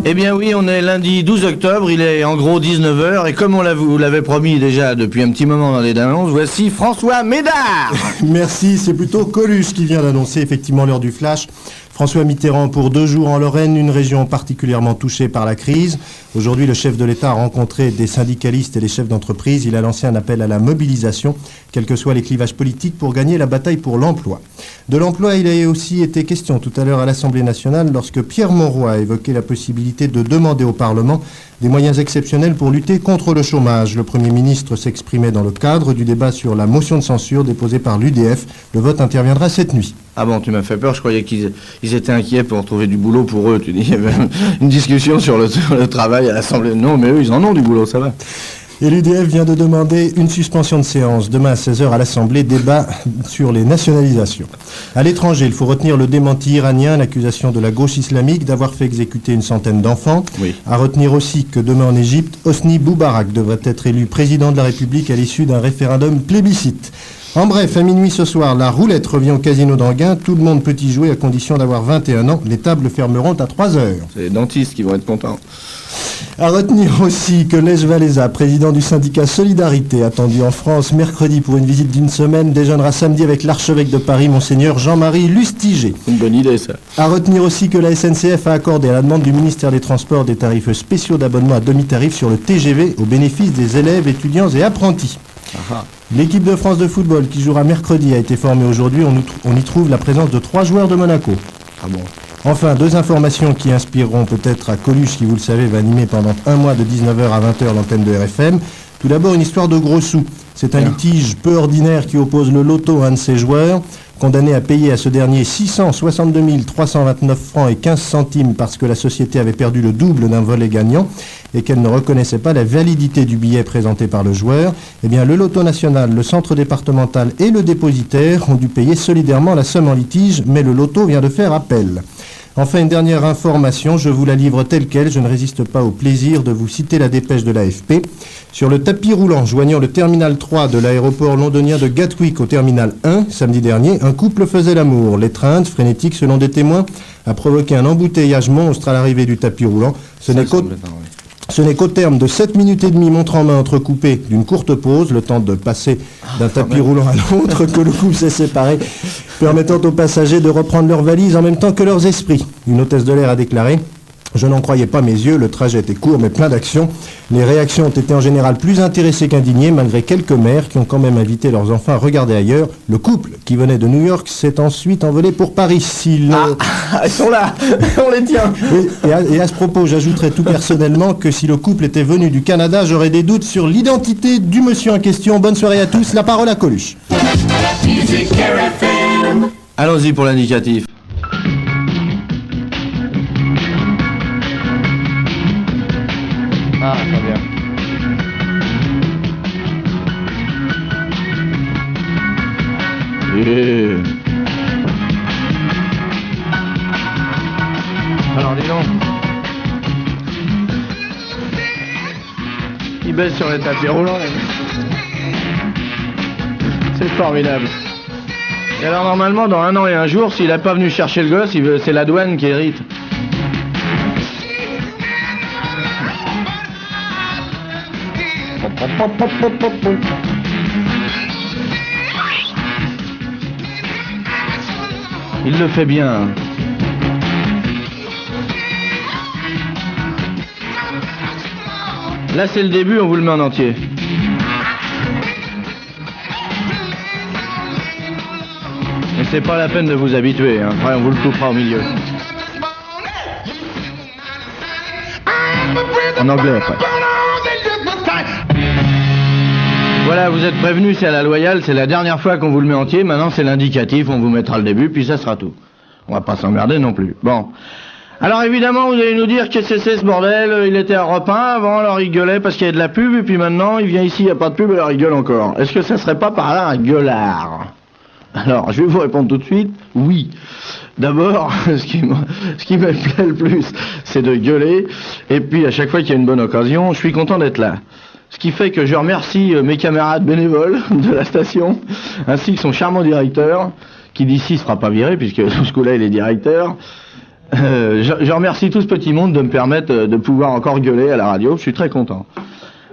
Eh bien oui, on est lundi 12 octobre, il est en gros 19h, et comme vous l'avez promis déjà depuis un petit moment dans les annonces, voici François Médard. Merci, c'est plutôt Coluche qui vient d'annoncer effectivement l'heure du flash. François Mitterrand pour 2 jours en Lorraine, une région particulièrement touchée par la crise. Aujourd'hui, le chef de l'État a rencontré des syndicalistes et des chefs d'entreprise. Il a lancé un appel à la mobilisation, quels que soient les clivages politiques, pour gagner la bataille pour l'emploi. De l'emploi, il a aussi été question tout à l'heure à l'Assemblée nationale lorsque Pierre Mauroy a évoqué la possibilité de demander au Parlement des moyens exceptionnels pour lutter contre le chômage. Le Premier ministre s'exprimait dans le cadre du débat sur la motion de censure déposée par l'UDF. Le vote interviendra cette nuit. Ah bon, tu m'as fait peur, je croyais qu'ils étaient inquiets pour trouver du boulot pour eux. Tu dis, il y avait une discussion sur le travail à l'Assemblée. Non, mais eux, ils en ont du boulot, ça va. Et l'UDF vient de demander une suspension de séance. Demain à 16h à l'Assemblée, débat sur les nationalisations. À l'étranger, il faut retenir le démenti iranien, l'accusation de la gauche islamique d'avoir fait exécuter une centaine d'enfants. Oui. À retenir aussi que demain en Égypte, Hosni Moubarak devrait être élu président de la République à l'issue d'un référendum plébiscite. En bref, à minuit ce soir, la roulette revient au casino d'Anguin. Tout le monde peut y jouer à condition d'avoir 21 ans. Les tables fermeront à 3h. C'est les dentistes qui vont être contents. À retenir aussi que Lech Walesa, président du syndicat Solidarité, attendu en France mercredi pour une visite d'une semaine, déjeunera samedi avec l'archevêque de Paris, Monseigneur Jean-Marie Lustiger. Une bonne idée, ça. À retenir aussi que la SNCF a accordé à la demande du ministère des Transports des tarifs spéciaux d'abonnement à demi-tarif sur le TGV au bénéfice des élèves, étudiants et apprentis. Aha. L'équipe de France de football qui jouera mercredi a été formée aujourd'hui. On y trouve la présence de 3 joueurs de Monaco. Ah bon. Enfin, 2 informations qui inspireront peut-être à Coluche, qui vous le savez va animer pendant un mois de 19h à 20h l'antenne de RFM. Tout d'abord, une histoire de gros sous. C'est un litige peu ordinaire qui oppose le loto à un de ses joueurs, condamné à payer à ce dernier 662 329 francs et 15 centimes parce que la société avait perdu le double d'un volet gagnant et qu'elle ne reconnaissait pas la validité du billet présenté par le joueur. Eh bien, le loto national, le centre départemental et le dépositaire ont dû payer solidairement la somme en litige, mais le loto vient de faire appel. Enfin, une dernière information, je vous la livre telle quelle, je ne résiste pas au plaisir de vous citer la dépêche de l'AFP. Sur le tapis roulant joignant le terminal 3 de l'aéroport londonien de Gatwick au terminal 1, samedi dernier, un couple faisait l'amour. L'étreinte, frénétique selon des témoins, a provoqué un embouteillage monstre à l'arrivée du tapis roulant. Ce n'est qu'au terme de 7 minutes et demie montre en main entrecoupée d'une courte pause, le temps de passer d'un tapis roulant à l'autre, que le couple s'est séparé, permettant aux passagers de reprendre leurs valises en même temps que leurs esprits. Une hôtesse de l'air a déclaré « Je n'en croyais pas mes yeux, le trajet était court mais plein d'action. Les réactions ont été en général plus intéressées qu'indignées, malgré quelques mères qui ont quand même invité leurs enfants à regarder ailleurs. Le couple, qui venait de New York, s'est ensuite envolé pour Paris. Ils sont là, on les tient. Et à ce propos, j'ajouterais tout personnellement que si le couple était venu du Canada, j'aurais des doutes sur l'identité du monsieur en question. Bonne soirée à tous, la parole à Coluche. Allons-y pour l'indicatif. Ah, très bien. Alors dis donc. Il baisse sur les tapis roulants. C'est formidable. Et alors normalement dans 1 an et 1 jour, s'il n'a pas venu chercher le gosse, c'est la douane qui hérite. Il le fait bien. Là c'est le début, on vous le met en entier. Mais c'est pas la peine de vous habituer, hein. Après on vous le coupera au milieu. En anglais après. Voilà, vous êtes prévenus, c'est à la loyale, c'est la dernière fois qu'on vous le met entier, maintenant c'est l'indicatif, on vous mettra le début, puis ça sera tout. On va pas s'emmerder non plus. Bon. Alors évidemment, vous allez nous dire qu'est-ce que c'est ce bordel, il était à Europe 1 avant, alors il gueulait parce qu'il y avait de la pub, et puis maintenant il vient ici, il n'y a pas de pub, alors il gueule encore. Est-ce que ça serait pas par là un gueulard? Alors, je vais vous répondre tout de suite, oui. D'abord, ce qui me plaît le plus, c'est de gueuler, et puis à chaque fois qu'il y a une bonne occasion, je suis content d'être là. Ce qui fait que je remercie mes camarades bénévoles de la station, ainsi que son charmant directeur, qui d'ici se fera pas virer, puisque sous ce coup-là, il est directeur. Je remercie tout ce petit monde de me permettre de pouvoir encore gueuler à la radio, je suis très content.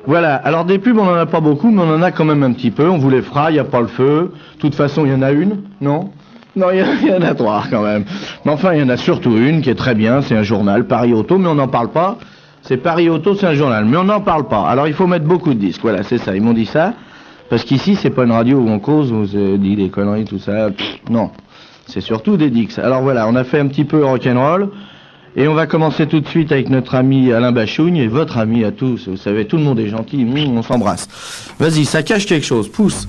Voilà, alors des pubs, on en a pas beaucoup, mais on en a quand même un petit peu, on vous les fera, il n'y a pas le feu. De toute façon, il y en a une, non ? Non, il y en a 3 quand même. Mais enfin, il y en a surtout une qui est très bien, c'est un journal, Paris Auto, mais on n'en parle pas. C'est Paris Auto, c'est un journal, mais on n'en parle pas. Alors il faut mettre beaucoup de disques, voilà, c'est ça, ils m'ont dit ça. Parce qu'ici, c'est pas une radio où on cause, où on se dit des conneries, tout ça. Non, c'est surtout des disques. Alors voilà, on a fait un petit peu rock'n'roll. Et on va commencer tout de suite avec notre ami Alain Bachougne et votre ami à tous. Vous savez, tout le monde est gentil, on s'embrasse. Vas-y, ça cache quelque chose, pousse.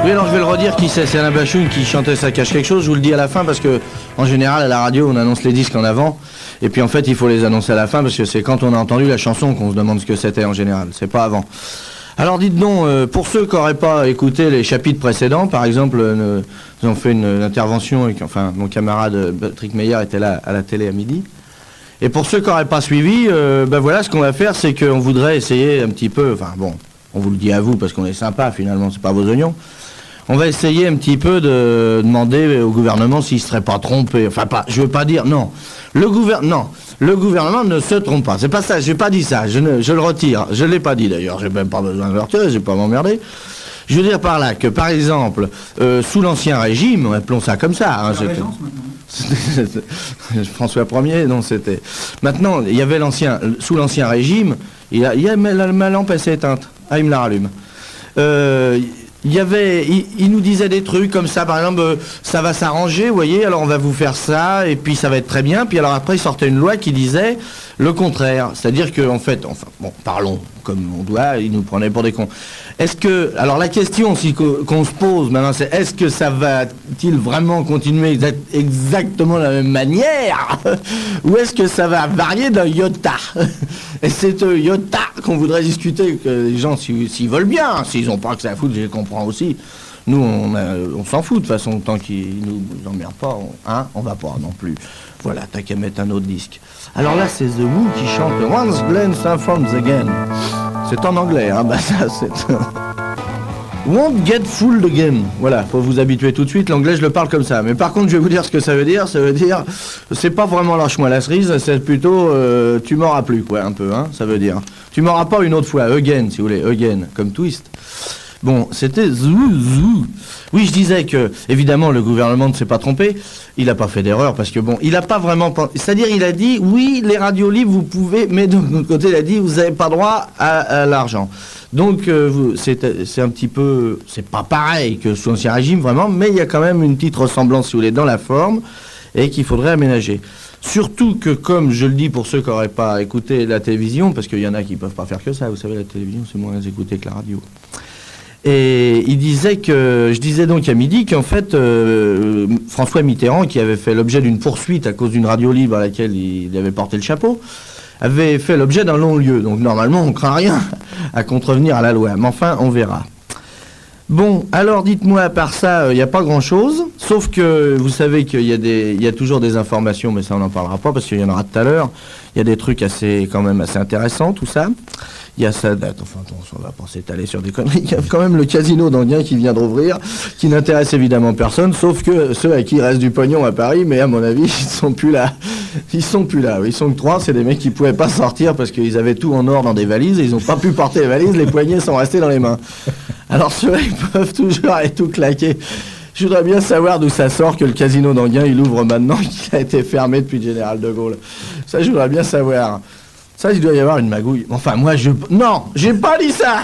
Oui, alors je vais le redire, qui c'est Alain Bachougne qui chantait Ça cache quelque chose. Je vous le dis à la fin parce que, en général, à la radio, on annonce les disques en avant. Et puis en fait, il faut les annoncer à la fin parce que c'est quand on a entendu la chanson qu'on se demande ce que c'était en général. C'est pas avant. Alors dites donc, pour ceux qui n'auraient pas écouté les chapitres précédents, par exemple, nous avons fait une intervention, avec, enfin mon camarade Patrick Meyer était là à la télé à midi. Et pour ceux qui n'auraient pas suivi, ben voilà, ce qu'on va faire, c'est qu'on voudrait essayer un petit peu, enfin bon, on vous le dit à vous parce qu'on est sympa finalement, c'est pas vos oignons. On va essayer un petit peu de demander au gouvernement s'il ne serait pas trompé. Enfin, pas, je veux pas dire, non. Le gouvernement ne se trompe pas. C'est pas ça, j'ai pas dit ça, je le retire. Je l'ai pas dit d'ailleurs, j'ai même pas besoin de le retirer, j'ai pas m'emmerder. Je veux dire par là que, par exemple, sous l'Ancien Régime, appelons ça comme ça. Hein, François Ier, non, c'était... Maintenant, il y avait sous l'Ancien Régime, ma lampe, elle s'est éteinte. Ah, il me la rallume. Il nous disait des trucs comme ça, par exemple, ça va s'arranger, vous voyez, alors on va vous faire ça, et puis ça va être très bien. Puis alors après, il sortait une loi qui disait le contraire. C'est-à-dire qu'en fait, enfin, bon, parlons comme on doit, il nous prenait pour des cons. Alors la question qu'on se pose maintenant, c'est est-ce que ça va-t-il vraiment continuer exactement de la même manière ou est-ce que ça va varier d'un iota? Et c'est iota qu'on voudrait discuter, que les gens, s'ils veulent bien, s'ils n'ont pas que ça à foutre, je les comprends aussi. Nous, on s'en fout de toute façon, tant qu'ils nous emmerdent pas, on va pas non plus. Voilà, t'as qu'à mettre un autre disque. Alors là, c'est The Who qui chante Once Glenn Sanford Again. C'est en anglais, hein, bah ça, c'est... Won't get fooled again. Voilà, faut vous habituer tout de suite, l'anglais je le parle comme ça. Mais par contre, je vais vous dire ce que ça veut dire, c'est pas vraiment lâche-moi la cerise, c'est plutôt tu m'auras plus, quoi, un peu, hein, ça veut dire. Tu m'auras pas une autre fois, again, si vous voulez, again, comme twist. Bon, c'était zou. Oui, je disais que, évidemment, le gouvernement ne s'est pas trompé. Il n'a pas fait d'erreur parce que, bon, il n'a pas vraiment... C'est-à-dire, il a dit, oui, les radios libres, vous pouvez... Mais de l'autre côté, il a dit, vous n'avez pas droit à l'argent. Donc, c'est un petit peu... C'est pas pareil que sous l'Ancien Régime, vraiment, mais il y a quand même une petite ressemblance, si vous voulez, dans la forme, et qu'il faudrait aménager. Surtout que, comme je le dis pour ceux qui n'auraient pas écouté la télévision, parce qu'il y en a qui ne peuvent pas faire que ça, vous savez, la télévision, c'est moins écouté que la radio. Et je disais donc à midi qu'en fait, François Mitterrand, qui avait fait l'objet d'une poursuite à cause d'une radio libre à laquelle il avait porté le chapeau, avait fait l'objet d'un long lieu. Donc normalement, on ne craint rien à contrevenir à la loi. Mais enfin, on verra. Bon, alors dites-moi, à part ça, il n'y a pas grand-chose, sauf que vous savez qu'il y a toujours des informations, mais ça on n'en parlera pas parce qu'il y en aura tout à l'heure. Il y a des trucs quand même assez intéressants, tout ça. Il y a ça, enfin, on va pas s'étaler sur des conneries. Il y a quand même le casino d'Anguin qui vient de rouvrir, qui n'intéresse évidemment personne, sauf que ceux à qui il reste du pognon à Paris, mais à mon avis, ils sont plus là. Ils sont que 3, c'est des mecs qui pouvaient pas sortir parce qu'ils avaient tout en or dans des valises et ils ont pas pu porter les valises, les poignets sont restés dans les mains. Alors ceux-là, ils peuvent toujours aller tout claquer. Je voudrais bien savoir d'où ça sort que le casino d'Anguin, il ouvre maintenant, qu'il a été fermé depuis le général de Gaulle. Ça, je voudrais bien savoir. Ça, il doit y avoir une magouille. Enfin, moi, non, j'ai pas dit ça.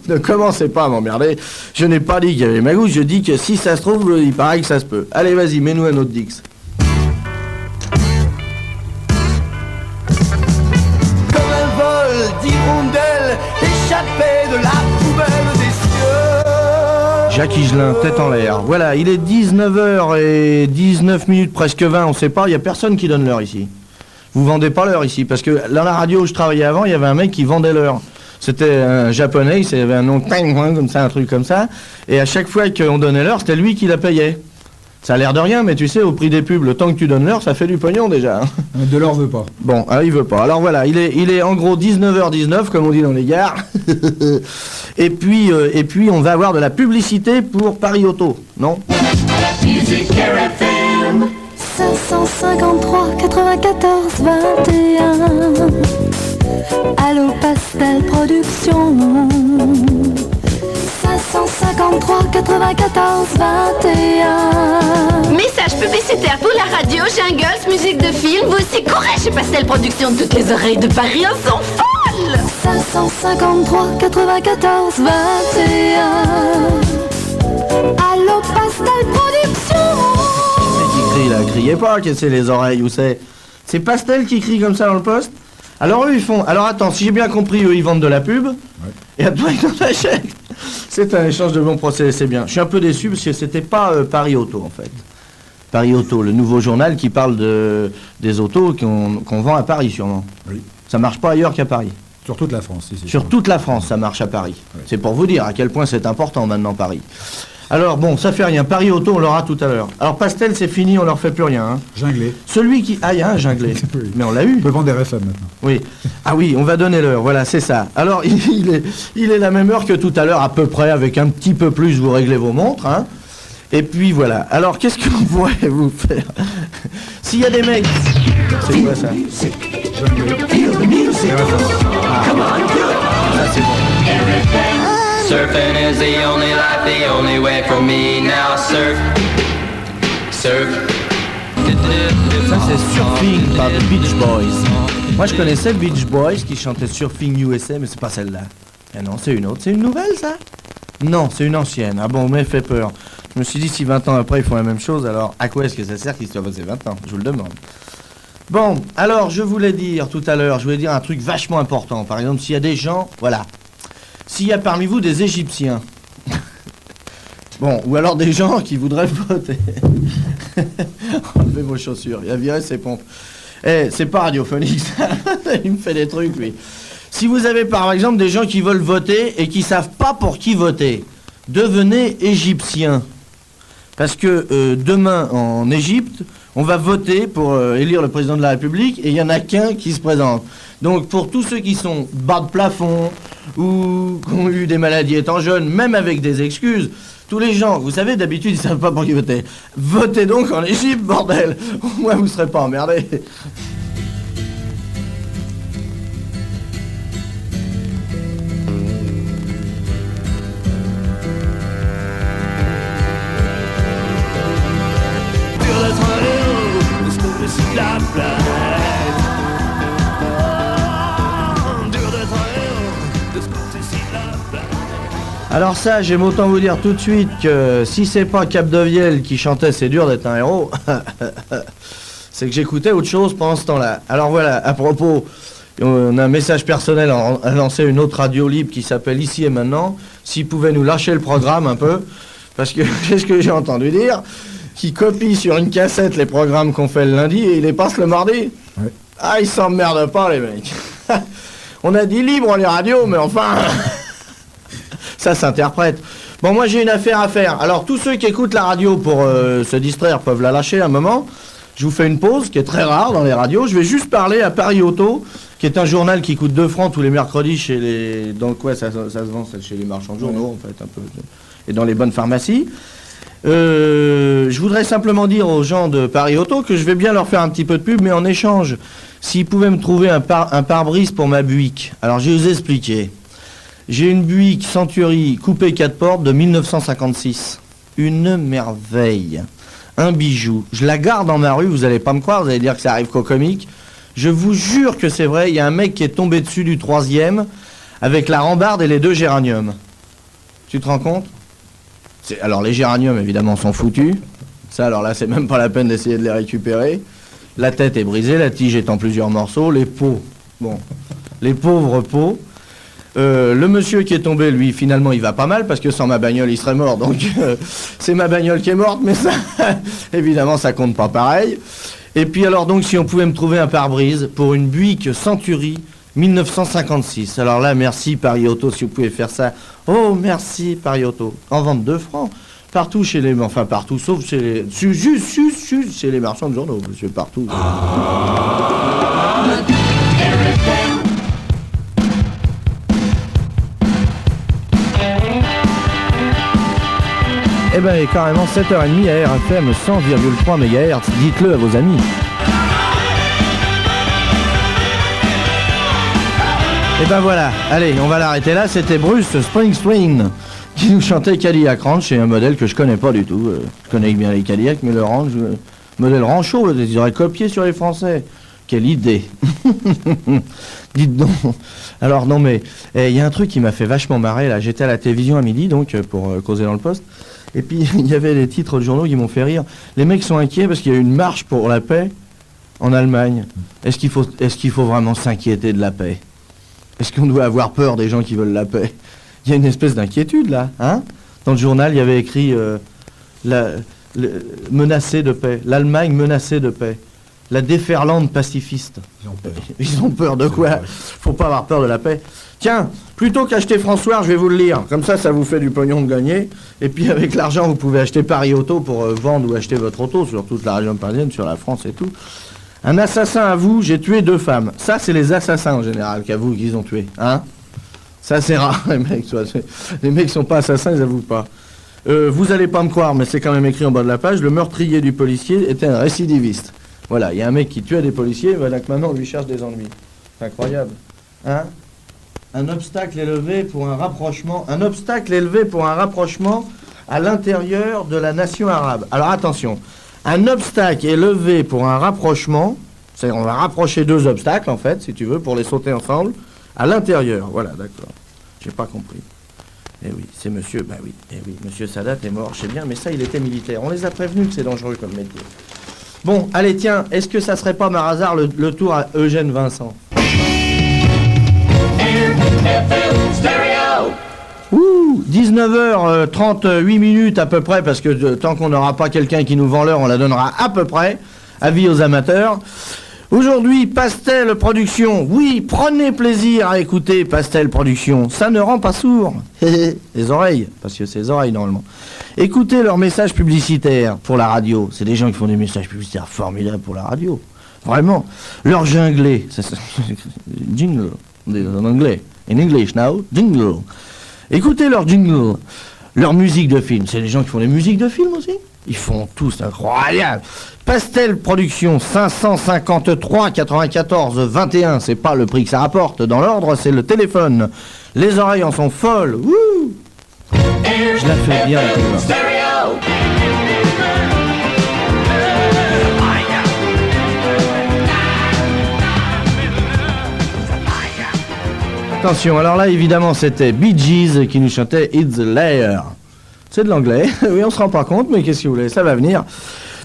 Ne commencez pas à m'emmerder. Je n'ai pas dit qu'il y avait une magouille. Je dis que si ça se trouve, il paraît que ça se peut. Allez, vas-y, mets-nous un autre Dix. Comme un vol d'hirondelles échappé de la poubelle des cieux. Jacques Higelin, tête en l'air. Voilà, il est 19h19, presque 20, on sait pas. Il n'y a personne qui donne l'heure ici. Vous vendez pas l'heure ici, parce que dans la radio où je travaillais avant, il y avait un mec qui vendait l'heure. C'était un japonais, il avait un nom comme ça, un truc comme ça, et à chaque fois qu'on donnait l'heure, c'était lui qui la payait. Ça a l'air de rien, mais tu sais, au prix des pubs, le temps que tu donnes l'heure, ça fait du pognon déjà. Hein. Delors veut pas. Bon, il veut pas. Alors voilà, il est en gros 19h19, comme on dit dans les gares. et puis, on va avoir de la publicité pour Paris Auto, non? Musique RFM 553 94 21. Allô Pastel Production 553 94 21. Message publicitaire pour la radio, jingles, musique de film. Vous aussi courez chez Pastel Production. Toutes les oreilles de Paris en sont folles. 553 94 21. Allô Pastel Production. C'est qui crie là? Criez pas, que c'est les oreilles, où c'est? C'est Pastel qui crie comme ça dans le poste? Alors eux ils font... Alors attends, si j'ai bien compris, eux ils vendent de la pub. Ouais. Et après ils en achètent. C'est un échange de bons procédés, c'est bien. Je suis un peu déçu parce que c'était pas Paris Auto en fait. Paris Auto, le nouveau journal qui parle des autos qu'on vend à Paris sûrement. Oui. Ça marche pas ailleurs qu'à Paris. Sur toute la France. Si, Sur toute la France, ça marche à Paris. Oui. C'est pour vous dire à quel point c'est important maintenant Paris. Alors bon, ça fait rien. Paris Auto, on l'aura tout à l'heure. Alors Pastel, c'est fini, on leur fait plus rien. Hein. Junglé. Celui qui... Ah, il y a un junglé. Oui. Mais on l'a eu. On peut vendre RFM maintenant. Oui. Ah oui, on va donner l'heure. Voilà, c'est ça. Alors, il est la même heure que tout à l'heure, à peu près, avec un petit peu plus, vous réglez vos montres. Hein. Et puis voilà. Alors, qu'est-ce que vous pourrez vous faire? S'il y a des mecs... C'est quoi ça? Ça, c'est bon. Surfing is the only life, the only way for me now. Surf. Ça c'est Surfing par The Beach Boys. Moi je connaissais Beach Boys qui chantait Surfing USA, mais c'est pas celle-là. Ah non, c'est une autre. C'est une nouvelle ça? Non, c'est une ancienne. Ah bon, mais fait peur. Je me suis dit si 20 ans après ils font la même chose, alors à quoi est-ce que ça sert qu'ils soient passés 20 ans? Je vous le demande. Bon, alors je voulais dire tout à l'heure, je voulais dire un truc vachement important. Par exemple, s'il y a des gens, voilà. S'il y a parmi vous des Égyptiens, bon, ou alors des gens qui voudraient voter, enlevez vos chaussures, il a viré ses pompes. Eh, c'est pas radiophonique ça, il me fait des trucs lui. Si vous avez par exemple des gens qui veulent voter et qui savent pas pour qui voter, devenez égyptien. Parce que demain en Égypte, on va voter pour élire le président de la République et il n'y en a qu'un qui se présente. Donc pour tous ceux qui sont bas de plafond ou qui ont eu des maladies étant jeunes, même avec des excuses, tous les gens, vous savez, d'habitude ils ne savent pas pour qui voter. Votez donc en Égypte, bordel. Au moins vous ne serez pas emmerdés. Alors ça, j'aime autant vous dire tout de suite que si c'est pas Capdevielle qui chantait C'est dur d'être un héros, c'est que j'écoutais autre chose pendant ce temps-là. Alors voilà, à propos, on a un message personnel à lancer une autre radio libre qui s'appelle Ici et Maintenant. S'ils pouvaient nous lâcher le programme un peu, parce que qu'est-ce que j'ai entendu dire? Qui copie sur une cassette les programmes qu'on fait le lundi et ils les passent le mardi. Ouais. Ah, ils s'emmerdent pas les mecs. On a dit libre les radios, mais enfin... Ça s'interprète. Bon, moi j'ai une affaire à faire. Alors tous ceux qui écoutent la radio pour se distraire peuvent la lâcher un moment. Je vous fais une pause qui est très rare dans les radios. Je vais juste parler à Paris Auto, qui est un journal qui coûte 2 francs tous les mercredis chez les... Dans quoi ça se vend? C'est chez les marchands de journaux en fait un peu. Et dans les bonnes pharmacies. Je voudrais simplement dire aux gens de Paris Auto que je vais bien leur faire un petit peu de pub, mais en échange, s'ils pouvaient me trouver un pare-brise pour ma Buick. Alors je vais vous expliquer. J'ai une Buick Century coupée 4 portes de 1956. Une merveille. Un bijou. Je la garde dans ma rue, vous allez pas me croire, vous allez dire que ça arrive qu'au comique. Je vous jure que c'est vrai, il y a un mec qui est tombé dessus du 3e avec la rambarde et les 2 géraniums. Tu te rends compte? Alors les géraniums évidemment sont foutus. Ça alors là c'est même pas la peine d'essayer de les récupérer. La tête est brisée, la tige est en plusieurs morceaux, les peaux, bon, les pauvres peaux. Le monsieur qui est tombé, lui, finalement, il va pas mal, parce que sans ma bagnole, il serait mort. Donc, c'est ma bagnole qui est morte, mais ça, évidemment, ça compte pas pareil. Et puis, alors, donc, si on pouvait me trouver un pare-brise pour une Buick Century 1956. Alors là, merci Paris Auto, si vous pouvez faire ça. Oh, merci Paris Auto. En vente 2 francs. Partout chez les... Enfin, partout, sauf chez les... Juste chez les marchands de journaux, monsieur, partout. Eh ben, carrément 7h30 à RFM 100,3 MHz, dites-le à vos amis. Et ben voilà, allez, on va l'arrêter là, c'était Bruce Springsteen qui nous chantait Cadillac Ranch, c'est un modèle que je connais pas du tout. Je connais bien les Cadillacs, mais le Ranch, modèle Rancho, ils auraient copié sur les Français. Quelle idée. Dites donc. Alors non mais, il y a un truc qui m'a fait vachement marrer là, j'étais à la télévision à midi donc pour causer dans le poste, et puis il y avait des titres de journaux qui m'ont fait rire. Les mecs sont inquiets parce qu'il y a une marche pour la paix en Allemagne. Est-ce qu'il faut vraiment s'inquiéter de la paix? Est-ce qu'on doit avoir peur des gens qui veulent la paix? Il y a une espèce d'inquiétude là, hein? Dans le journal, il y avait écrit menacée de paix, l'Allemagne menacée de paix, la déferlante pacifiste. Ils ont peur de quoi? Faut pas avoir peur de la paix. Tiens, plutôt qu'acheter François, je vais vous le lire. Comme ça vous fait du pognon de gagner. Et puis avec l'argent, vous pouvez acheter Paris Auto pour vendre ou acheter votre auto sur toute la région parisienne, sur la France et tout. Un assassin avoue, j'ai tué 2 femmes. Ça, c'est les assassins en général qui avouent qu'ils ont tué, hein? Ça, c'est rare, les mecs. Les mecs sont pas assassins, ils avouent pas. Vous allez pas me croire, mais c'est quand même écrit en bas de la page, le meurtrier du policier était un récidiviste. Voilà, il y a un mec qui tuait des policiers, voilà que maintenant on lui cherche des ennuis. C'est incroyable. Hein? Un obstacle élevé pour un rapprochement à l'intérieur de la nation arabe. Alors attention. Un obstacle est levé pour un rapprochement, c'est-à-dire on va rapprocher 2 obstacles en fait, si tu veux, pour les sauter ensemble, à l'intérieur. Voilà, d'accord. J'ai pas compris. Eh oui, c'est monsieur, monsieur Sadat est mort, je sais bien, mais ça il était militaire. On les a prévenus que c'est dangereux comme métier. Bon, allez tiens, est-ce que ça serait pas par hasard le tour à Eugène Vincent? Ouh, 19h38 minutes à peu près, parce que tant qu'on n'aura pas quelqu'un qui nous vend l'heure, on la donnera à peu près. Avis aux amateurs. Aujourd'hui, Pastel Production. Oui, prenez plaisir à écouter Pastel Production. Ça ne rend pas sourd. Les oreilles, parce que c'est les oreilles normalement. Écoutez leurs messages publicitaires pour la radio. C'est des gens qui font des messages publicitaires formidables pour la radio. Vraiment. Leur jinglé. Jingle. En anglais. In English now. Jingle. Écoutez leur jingle, leur musique de film. C'est des gens qui font des musiques de film aussi. Ils font tout, c'est incroyable. Pastel Production 553 94 21. C'est pas le prix que ça rapporte. Dans l'ordre, c'est le téléphone. Les oreilles en sont folles. Wouh! Je la fais bien. Attention, alors là, évidemment, c'était Bee Gees qui nous chantait It's a Layer. C'est de l'anglais, oui, on se rend pas compte, mais qu'est-ce que vous voulez, ça va venir.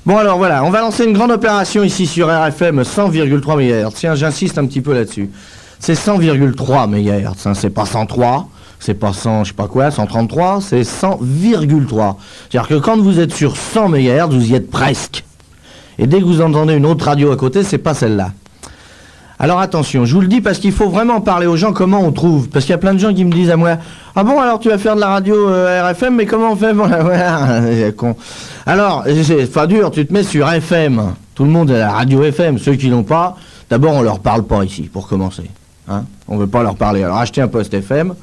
Bon, alors voilà, on va lancer une grande opération ici sur RFM 100,3 MHz. Tiens, j'insiste un petit peu là-dessus. C'est 100,3 MHz, hein, c'est pas 103, c'est pas 100, je sais pas quoi, 133, c'est 100,3. C'est-à-dire que quand vous êtes sur 100 MHz, vous y êtes presque. Et dès que vous entendez une autre radio à côté, c'est pas celle-là. Alors attention, je vous le dis parce qu'il faut vraiment parler aux gens comment on trouve. Parce qu'il y a plein de gens qui me disent à moi, ah bon, alors tu vas faire de la radio RFM, mais comment on fait pour la voir? Con. Alors, c'est pas dur, tu te mets sur FM. Tout le monde a la radio FM. Ceux qui l'ont pas, d'abord on leur parle pas ici, pour commencer. Hein, on veut pas leur parler. Alors achetez un poste FM.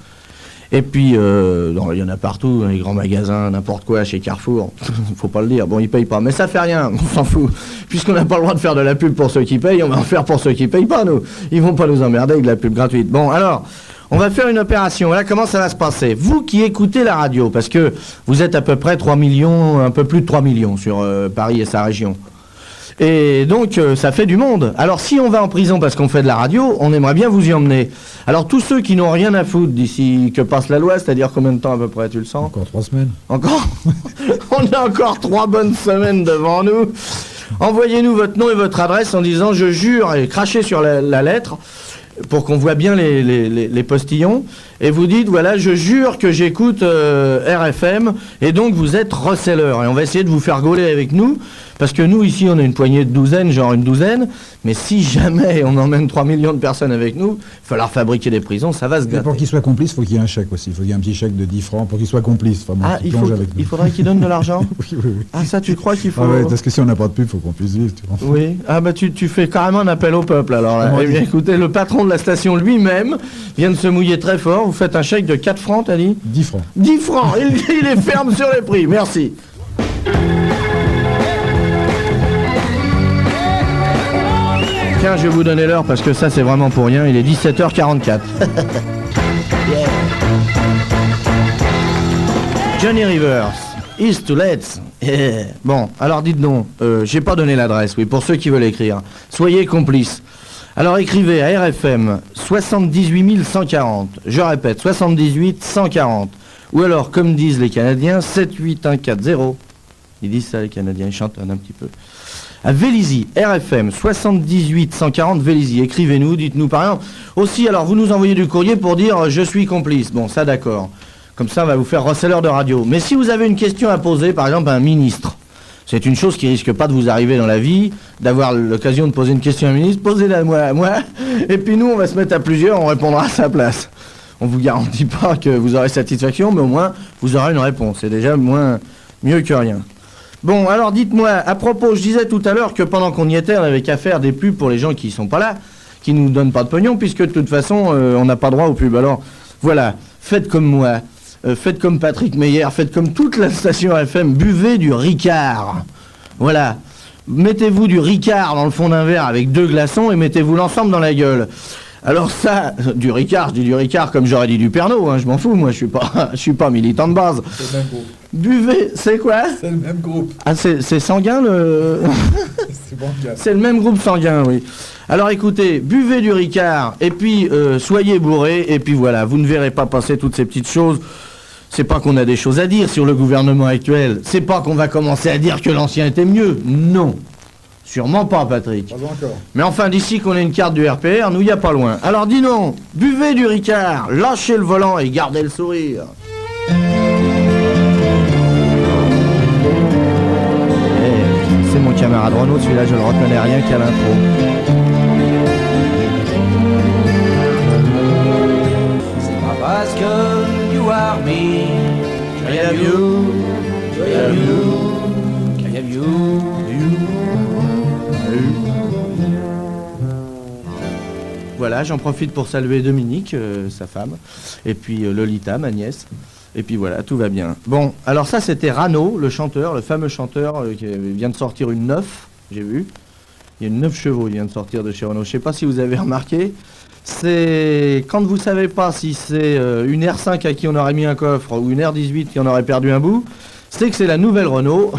Et puis, il y en a partout, dans les grands magasins, n'importe quoi, chez Carrefour. Faut pas le dire. Bon, ils payent pas. Mais ça fait rien, on s'en fout. Puisqu'on n'a pas le droit de faire de la pub pour ceux qui payent, on va en faire pour ceux qui payent pas, nous. Ils vont pas nous emmerder avec de la pub gratuite. Bon, alors, on va faire une opération. Voilà comment ça va se passer. Vous qui écoutez la radio, parce que vous êtes à peu près 3 millions, un peu plus de 3 millions sur Paris et sa région. Et donc, ça fait du monde. Alors, si on va en prison parce qu'on fait de la radio, on aimerait bien vous y emmener. Alors, tous ceux qui n'ont rien à foutre d'ici que passe la loi, c'est-à-dire combien de temps à peu près, tu le sens? Encore 3 semaines. Encore? On a encore 3 bonnes semaines devant nous. Envoyez-nous votre nom et votre adresse en disant « Je jure » et crachez sur la lettre pour qu'on voit bien les postillons. et vous dites, voilà, je jure que j'écoute RFM, et donc vous êtes reseller. Et on va essayer de vous faire gauler avec nous, parce que nous, ici, on a une poignée de douzaines, genre une douzaine, mais si jamais on emmène 3 millions de personnes avec nous, il va falloir fabriquer des prisons, ça va se Et gâter. pour qu'il soit complice, il faut qu'il y ait un chèque aussi. Il faut qu'il y ait un petit chèque de 10 francs pour qu'il soit complice. Enfin, bon, Ah, qu'il plonge avec nous. il faudrait qu'ils donnent de l'argent. Oui, oui, oui. Ah, ça, tu crois qu'il faut... Ah ouais, parce que si on n'a pas de pub, il faut qu'on puisse vivre. Tu vois. Oui, ah bah tu fais carrément un appel au peuple alors là. Comment Eh bien, dire écoutez, le patron de la station lui-même vient de se mouiller très fort, vous faites un chèque de 4 francs, t'as dit 10 francs. 10 francs, il est ferme sur les prix, merci. Tiens, je vais vous donner l'heure parce que ça c'est vraiment pour rien, il est 17h44. Yeah. Johnny Rivers, Is to Let's. Yeah. Bon, alors dites donc, j'ai pas donné l'adresse, oui, pour ceux qui veulent écrire. Soyez complices. Alors écrivez à RFM 78 140, je répète, 78 140. Ou alors, comme disent les Canadiens, 78140. Ils disent ça les Canadiens, ils chantonnent un petit peu. À Vélizy, RFM 78 140 Vélizy, écrivez-nous, dites-nous par exemple. Aussi, alors vous nous envoyez du courrier pour dire je suis complice. Bon, ça d'accord. Comme ça, on va vous faire reseller de radio. Mais si vous avez une question à poser, par exemple, à un ministre, c'est une chose qui risque pas de vous arriver dans la vie, d'avoir l'occasion de poser une question à un ministre, posez-la à moi, et puis nous, on va se mettre à plusieurs, on répondra à sa place. On vous garantit pas que vous aurez satisfaction, mais au moins, vous aurez une réponse. C'est déjà mieux que rien. Bon, alors dites-moi, à propos, je disais tout à l'heure que pendant qu'on y était, on avait qu'à faire des pubs pour les gens qui sont pas là, qui nous donnent pas de pognon, puisque de toute façon, on n'a pas droit aux pubs. Alors, voilà, faites comme moi, faites comme Patrick Meyer, faites comme toute la station FM, buvez du Ricard. Voilà, mettez-vous du Ricard dans le fond d'un verre avec 2 glaçons et mettez-vous l'ensemble dans la gueule. Alors ça, du Ricard, je dis du Ricard comme j'aurais dit du Pernod, hein, je m'en fous, moi je suis pas militant de base. C'est le même groupe. Buvez, c'est quoi? C'est le même groupe. Ah, c'est sanguin le... C'est bon, gars. C'est le même groupe sanguin, oui. Alors écoutez, buvez du Ricard, et puis soyez bourrés, et puis voilà, vous ne verrez pas passer toutes ces petites choses. C'est pas qu'on a des choses à dire sur le gouvernement actuel, c'est pas qu'on va commencer à dire que l'ancien était mieux, non. Sûrement pas, Patrick. Pas encore. Mais enfin, d'ici qu'on ait une carte du RPR, nous y a pas loin. Alors dis non, buvez du Ricard, lâchez le volant et gardez le sourire. C'est mon camarade Renaud, celui-là je le reconnais rien qu'à l'intro. C'est pas parce que you are me, I am you, I am you, I am you. Voilà, j'en profite pour saluer Dominique, sa femme, et puis Lolita, ma nièce. Et puis voilà, tout va bien. Bon, alors ça c'était Rano, le chanteur, le fameux chanteur qui vient de sortir une 9, j'ai vu. Il y a une 9 chevaux, il vient de sortir de chez Renault. Je sais pas si vous avez remarqué, c'est quand vous savez pas si c'est une R5 à qui on aurait mis un coffre ou une R18 qui en aurait perdu un bout, c'est que c'est la nouvelle Renault.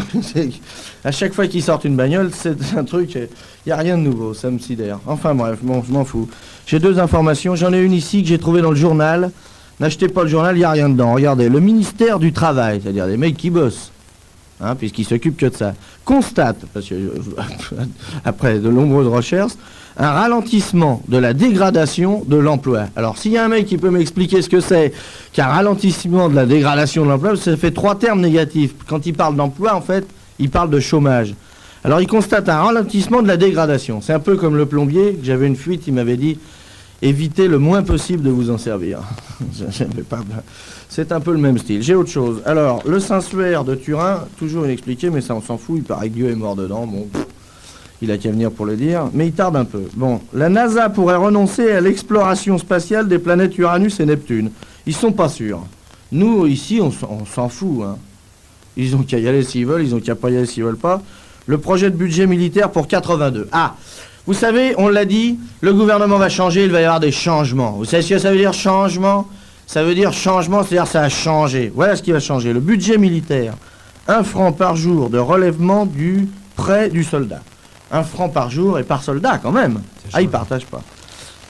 À chaque fois qu'ils sortent une bagnole, c'est un truc, il n'y a rien de nouveau, ça me sidère. Enfin bref, bon, je m'en fous. J'ai 2 informations, j'en ai une ici que j'ai trouvée dans le journal. N'achetez pas le journal, il n'y a rien dedans. Regardez, le ministère du Travail, c'est-à-dire des mecs qui bossent, hein, puisqu'ils s'occupent que de ça, constate, parce que après de nombreuses recherches, un ralentissement de la dégradation de l'emploi. Alors s'il y a un mec qui peut m'expliquer ce que c'est qu'un ralentissement de la dégradation de l'emploi, ça fait 3 termes négatifs. Quand il parle d'emploi, en fait, il parle de chômage. Alors il constate un ralentissement de la dégradation. C'est un peu comme le plombier, j'avais une fuite, il m'avait dit évitez le moins possible de vous en servir. C'est un peu le même style. J'ai autre chose. Alors, le Saint-Suaire de Turin, toujours inexpliqué, mais ça on s'en fout, il paraît que Dieu est mort dedans, bon, il a qu'à venir pour le dire, mais il tarde un peu. Bon, la NASA pourrait renoncer à l'exploration spatiale des planètes Uranus et Neptune. Ils sont pas sûrs. Nous, ici, on s'en fout, hein. Ils ont qu'à y aller s'ils veulent, ils ont qu'à pas y aller s'ils veulent pas. Le projet de budget militaire pour 82. Ah, vous savez, on l'a dit, le gouvernement va changer, il va y avoir des changements. Vous savez ce que ça veut dire, changement? Ça veut dire changement, c'est-à-dire ça a changé. Voilà ce qui va changer. Le budget militaire, 1 franc par jour de relèvement du prêt du soldat. 1 franc par jour et par soldat quand même. Ah, ils partagent pas.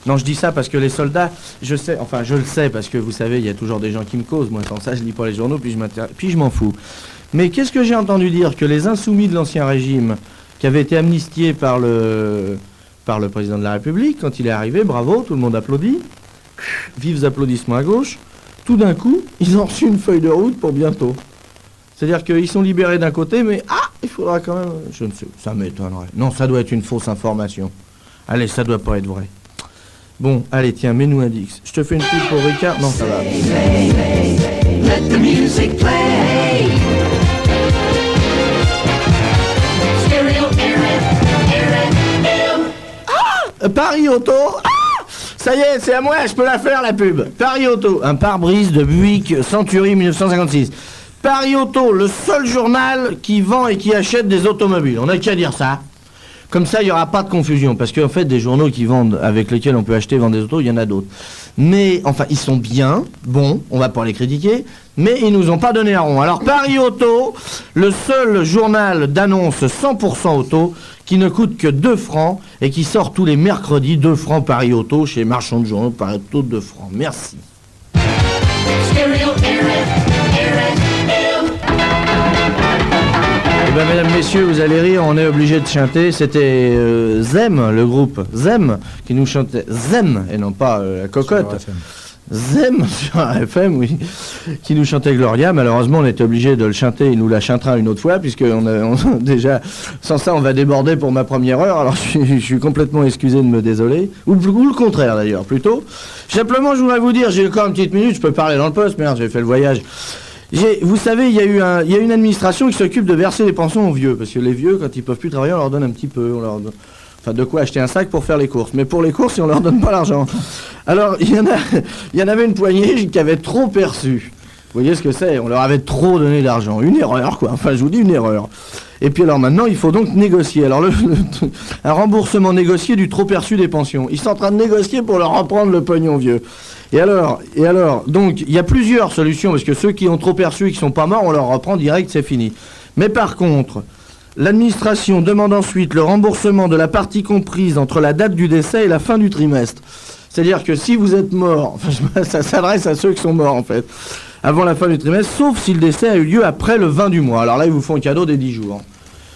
Non, je dis ça parce que les soldats, je sais, enfin je le sais parce que vous savez, il y a toujours des gens qui me causent. Moi, sans ça, je lis pas les journaux, puis je m'en fous. Mais qu'est-ce que j'ai entendu dire? Que les insoumis de l'Ancien Régime, qui avaient été amnistiés par le président de la République, quand il est arrivé, bravo, tout le monde applaudit, Vives applaudissements à gauche. Tout d'un coup, ils ont reçu une feuille de route pour bientôt. C'est-à-dire qu'ils sont libérés d'un côté, mais il faudra quand même... Je ne sais, ça m'étonnerait. Non, ça doit être une fausse information. Allez, ça doit pas être vrai. Bon, allez, tiens, mets-nous un Dix. Je te fais une pub pour Ricard. Non, ça va. Let the music play. Stereo, Paris Auto. Ça y est, c'est à moi, je peux la faire la pub. Paris Auto, un pare-brise de Buick Century 1956. Paris Auto, le seul journal qui vend et qui achète des automobiles. On n'a qu'à dire ça. Comme ça, il n'y aura pas de confusion. Parce qu'en fait, des journaux qui vendent, avec lesquels on peut acheter et vendre des autos, il y en a d'autres. Mais, enfin, ils sont bien, bons, on va pas les critiquer, mais ils nous ont pas donné un rond. Alors, Paris Auto, le seul journal d'annonce 100% auto, qui ne coûte que 2 francs, et qui sort tous les mercredis, 2 francs Paris Auto, chez Marchand de Journaux, Paris Auto, 2 francs. Merci. Eh ben, mesdames, messieurs, vous allez rire, on est obligé de chanter. C'était Zem, le groupe Zem, qui nous chantait Zem, et non pas la cocotte. Zem sur RFM, oui, qui nous chantait Gloria. Malheureusement, on était obligé de le chanter. Il nous la chantera une autre fois, puisque déjà, sans ça, on va déborder pour ma première heure. Alors, je suis complètement excusé de me désoler. Ou le contraire, d'ailleurs, plutôt. Simplement, je voudrais vous dire, j'ai encore une petite minute, je peux parler dans le poste, merde, j'ai fait le voyage. Vous savez, il y a une administration qui s'occupe de verser les pensions aux vieux, parce que les vieux, quand ils peuvent plus travailler, on leur donne un petit peu, enfin, de quoi acheter un sac pour faire les courses. Mais pour les courses, on leur donne pas l'argent. Alors, il y en avait une poignée qui avait trop perçu. Vous voyez ce que c'est? On leur avait trop donné d'argent. Une erreur, quoi. Enfin, je vous dis une erreur. Et puis alors maintenant, il faut donc négocier. Alors, un remboursement négocié du trop perçu des pensions. Ils sont en train de négocier pour leur reprendre le pognon vieux. Et alors, donc, il y a plusieurs solutions, parce que ceux qui ont trop perçu et qui sont pas morts, on leur reprend direct, c'est fini. Mais par contre, l'administration demande ensuite le remboursement de la partie comprise entre la date du décès et la fin du trimestre. C'est-à-dire que si vous êtes mort, enfin, ça s'adresse à ceux qui sont morts en fait, avant la fin du trimestre, sauf si le décès a eu lieu après le 20 du mois. Alors là, ils vous font un cadeau des 10 jours.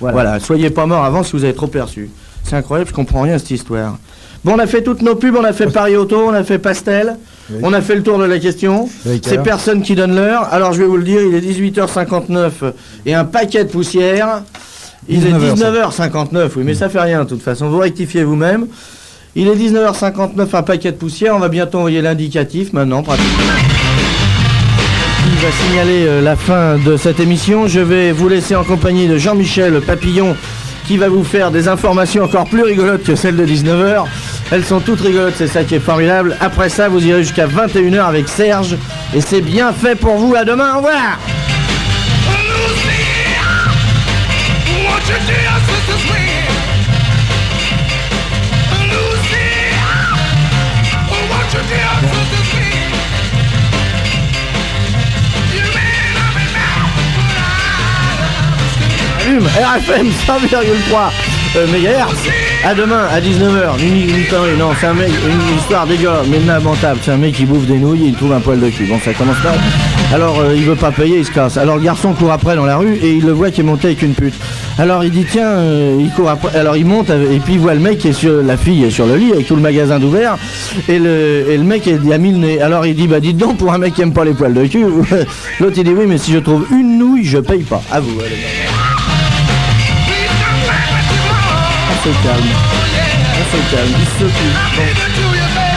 Voilà, soyez pas mort avant si vous avez trop perçu. C'est incroyable, je comprends rien à cette histoire. Bon, on a fait toutes nos pubs, on a fait Paris Auto, on a fait Pastel, on a fait le tour de la question. C'est personne qui donne l'heure. Alors je vais vous le dire, il est 18h59 et un paquet de poussière. Il est 19h59, oui, mais ça fait rien de toute façon, vous rectifiez vous-même. Il est 19h59, un paquet de poussière, on va bientôt envoyer l'indicatif maintenant, pratiquement. Il va signaler la fin de cette émission. Je vais vous laisser en compagnie de Jean-Michel Papillon, qui va vous faire des informations encore plus rigolotes que celles de 19h. Elles sont toutes rigolotes, c'est ça qui est formidable. Après ça, vous irez jusqu'à 21h avec Serge. Et c'est bien fait pour vous. À demain, au revoir. RFM 100,3 MHz. À demain, à 19h. Une connerie. Non, c'est un mec, une histoire dégueulasse, mais lamentable. C'est un mec qui bouffe des nouilles et il trouve un poil de cul. Bon, ça commence là. Alors, il veut pas payer, il se casse. Alors, le garçon court après dans la rue et il le voit qui est monté avec une pute. Alors, il dit, tiens, il court après. Alors, il monte et puis il voit le mec qui est sur, la fille est sur le lit avec tout le magasin d'ouvert. Et le mec, il a mis le nez. Alors, il dit, bah, dites donc, pour un mec qui aime pas les poils de cul. L'autre, il dit, oui, mais si je trouve une nouille, je paye pas. À vous, allez. On se calme, il se calme. Bon.